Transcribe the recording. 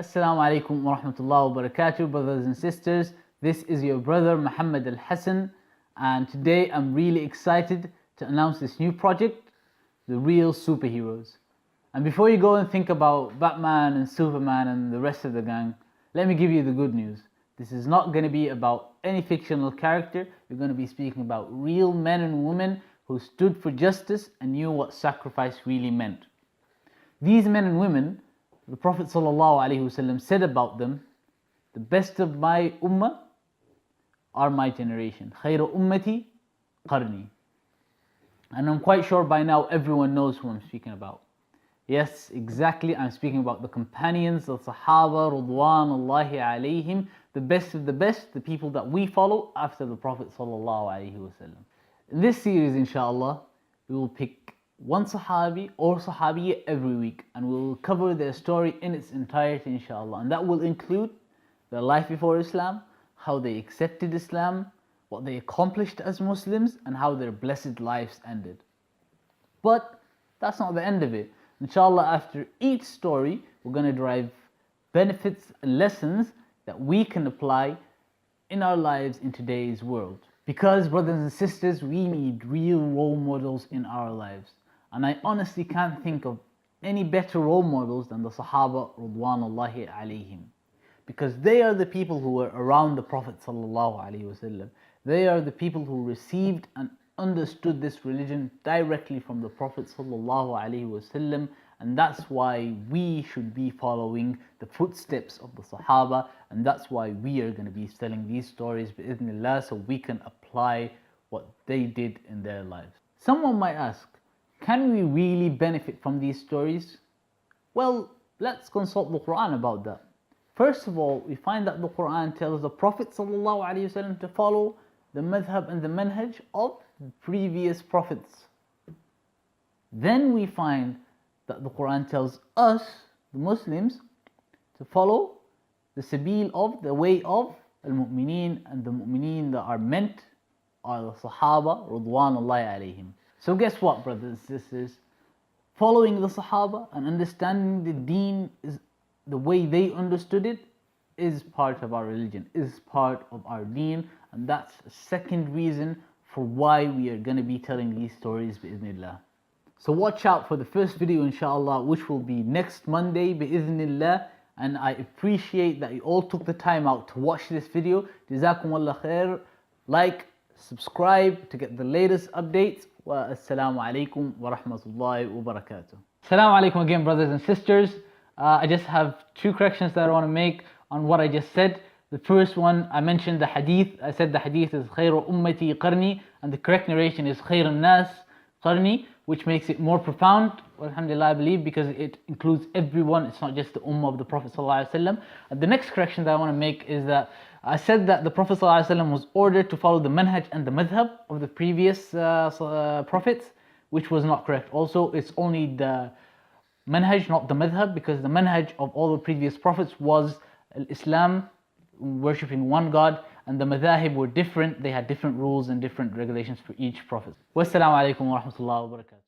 Assalamu alaikum wa rahmatullahi wa barakatuh, brothers and sisters. This is your brother Mohamed ElHassan, and today I'm really excited to announce this new project, The Real Superheroes. And before you go and think about Batman and Superman and the rest of the gang, let me give you the good news. This is not going to be about any fictional character. We're going to be speaking about real men and women who stood for justice and knew what sacrifice really meant. These men and women, the Prophet ﷺ said about them, the best of my ummah are my generation. Khayru ummati qarni. And I'm quite sure by now everyone knows who I'm speaking about. Yes, exactly, I'm speaking about the companions, the Sahaba, Ridwanullahi alayhim, the best of the best, the people that we follow after the Prophet ﷺ. In this series, inshallah, we will pick one Sahabi or Sahabiya every week, and we will cover their story in its entirety, inshallah. And that will include their life before Islam, how they accepted Islam, what they accomplished as Muslims, and how their blessed lives ended. But that's not the end of it. Inshallah, after each story, we're going to derive benefits and lessons that we can apply in our lives in today's world. Because, brothers and sisters, we need real role models in our lives. And I honestly can't think of any better role models than the Sahaba Ridwanullahi alayhim. Because they are the people who were around the Prophet ﷺ. They are the people who received and understood this religion directly from the Prophet ﷺ. And that's why we should be following the footsteps of the Sahaba. And that's why we are going to be telling these stories bi'idhnillah, so we can apply what they did in their lives. Someone might ask, can we really benefit from these stories? Well, let's consult the Quran about that. First of all, we find that the Quran tells the Prophet ﷺ to follow the madhab and the manhaj of the previous prophets. Then we find that the Quran tells us, the Muslims, to follow the sabil of, the way of al-mu'mineen, and the mu'mineen that are meant are the Sahaba Ridwanullahi alayhim. So guess what, brothers and sisters? Following the Sahaba and understanding the deen is the way they understood it is part of our religion, is part of our deen, and that's a second reason for why we are going to be telling these stories bi'idhnillah. So watch out for the first video, inshallah, which will be next Monday bi'idhnillah. And I appreciate that you all took the time out to watch this video. Jazakumullah khair. Like, subscribe to get the latest updates. Wa assalamu alaikum wa rahmatullahi wa barakatuh. Assalamu alaikum again, brothers and sisters. I just have two corrections that I want to make on what I just said. The first one, I mentioned the hadith. I said the hadith is khayru ummati qarni, and the correct narration is khayrun nas qarni, which makes it more profound, alhamdulillah, I believe, because it includes everyone. It's not just the ummah of the Prophet ﷺ. And the next correction that I want to make is that I said that the Prophet ﷺ was ordered to follow the manhaj and the madhab of the previous prophets, which was not correct. Also, it's only the manhaj, not the madhab, because the manhaj of all the previous prophets was Islam, worshipping one God, and the madhahib were different. They had different rules and different regulations for each prophet. Wassalamu alaikum wa rahmatullahi wa barakatuh.